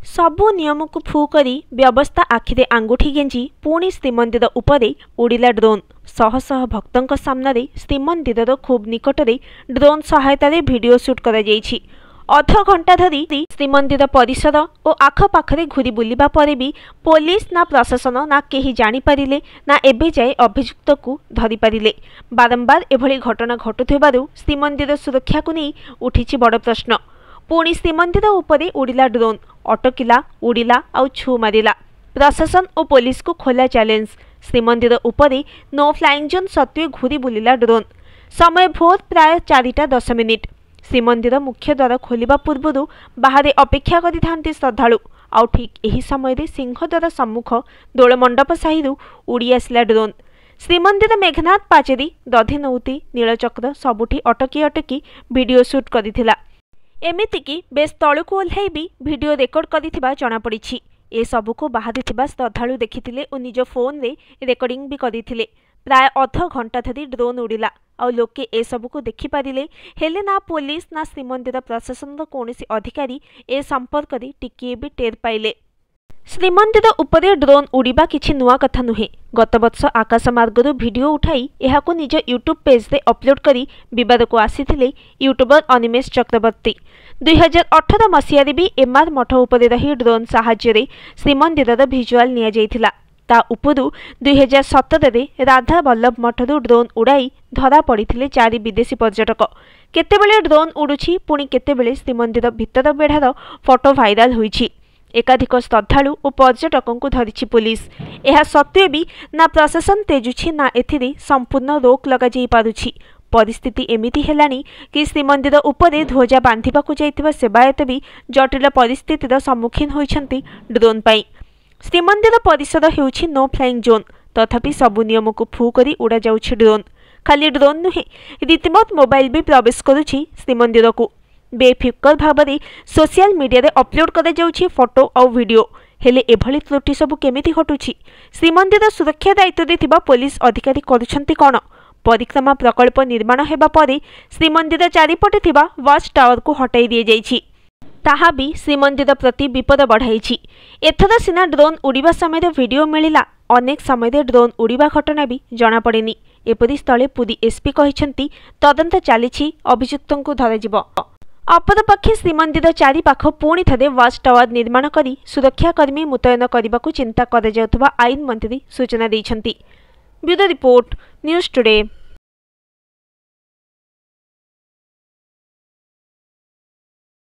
सबु नियम को फू करी व्यवस्था आखिरे आंगुठी गेंजी पुणी श्रीमंदिर उपरे उड़िला ड्रोन। शह शह भक्तों सामने श्रीमंदिर खूब निकटरे ड्रोन सहायता भिडियो शूट करा जायछि। अध घंटा धरी श्रीमंदिर परिसर और आखपाखे घूरी बुलिबा परे भी पुलिस ना प्रशासन ना केही जानी पारिले ना एबे जाए अभियुक्त को धरी पारिले। बारंबार एभली घटना घटुथिबारु श्रीमंदिर सुरक्षा को नहीं उठिछि बड़ प्रश्न। पुणी श्रीमंदिर उपरे उड़िला ड्रोन, अटकिला, उड़िला आउ छु मारिला। प्रशासन और पुलिस को खोला चैलेंज। श्रीमंदिर उपरे नो फ्लाइंग जोन सत्वे घूरी बुलिला ड्रोन। समय भोर प्राय 4:10। श्रीमंदिर मुख्य द्वार खोलिबा पूर्वरु बाहर अपेक्षा करिथांती श्रद्धालु। आउ ठीक एही समय सिंहद्वार सम्मुख दोलमंडप साहिरु उड़ी आसिला ड्रोन। श्रीमंदिर मेघनाथ पाचेरी, दधिनौती, नीलचक्र सबुठी अटकी अटकी वीडियो शूट करिथिला। एमितिकी बेस तळुकु ओल्हाई भी वीडियो रेकर्ड करिथिबा जणा पड़िछि। ए सबुको बाहरिथिबा श्रद्धालु देखिथिले और निज फोन रे रेकर्डिंग भी करिथिले। प्राय अध घंटा धरी ड्रोन उड़िला और लोके ए सबुको देखि पारिले, हेले ना पुलिस ना श्रीमंदिर प्रशासन कोनोसी अधिकारी ए संपर्क रे टिकिए भी टेर पाइले। श्रीमंदिर उपरे ड्रोन उड़ीबा किछि नुआ कथा नुहे। गत वर्ष आकाश मार्गरु वीडियो उठाई एहाको निज यूट्यूब पेज रे अपलोड करी विवाद को आसीथिले यूट्यूबर अनिमेश चक्रवर्ती। 2018 मसीह भी एमआर मठ उपरे रही ड्रोन साहाय्य श्रीमंदिर भिजुआल निया जाइथिला। ता उपरु 2017 रे राधा वल्लभ मठरू ड्रोन उड़ाई धरा पड़िथिले 4 विदेशी पर्यटक। केतेबेले ड्रोन उड़ुछि पुणी केतेबेले श्रीमंदिर भितर बेढ़ार फोटो भाइराल होइछि। एकाधिक श्रद्धालु और पर्यटकों को धरिछि पुलिस। यह सत्वे भी ना प्रशासन तेजुछि ना एथिरे संपूर्ण रोक लगा जाई पारुछि। परिस्थिति एमिति हेलानी कि श्रीमंदिर उपरे ध्वजा बांधिबाकु जाइतिबा सेवायत भी जटिल परिस्थितिर सम्मुखीन होइछन्ति ड्रोन पाई। श्रीमंदिर परिसर हेउछि नो फ्लाइंग जोन, तथापि सबु नियम को फू करी उड़ा जाउछि ड्रोन। खाली ड्रोन नुहे, रीतिमत मोबाइल भी प्रवेश करुछि श्रीमंदिर को। बेफिकर भाव सोशल मीडिया रे अपलोड करा जाउछि फोटो और वीडियो। हेले एभली त्रुटि सबु केमिति घटुछि? श्रीमंदिर सुरक्षा दायित्व देथिबा पुलिस अधिकारी करुछन्ति कोन? परिक्रमा प्रकल्प निर्माण हेबा परे श्रीमंदिर चारिपटे थिबा वाच टावर को हटाई दिए जाइछि। ताहा भी श्रीमंदिर प्रति विपद बढ़ाइछि। एथर सिना ड्रोन उड़ीबा समय वीडियो मिलिला, अनेक समय ड्रोन उड़ीबा घटना भी जणा पड़ेनी। एपरि स्थले पुरी एसपी कहिछन्ति तदंत चालिछि, अभियुक्तों को धराजिब। अपरपक्षे श्रीमंदिर चारिपाख पुणी थे वाच टावर निर्माण करी सुरक्षाकर्मी मुतयन करने को चिंता कर आईन मंत्री सूचना दैछन्ति। Bureau report, news today.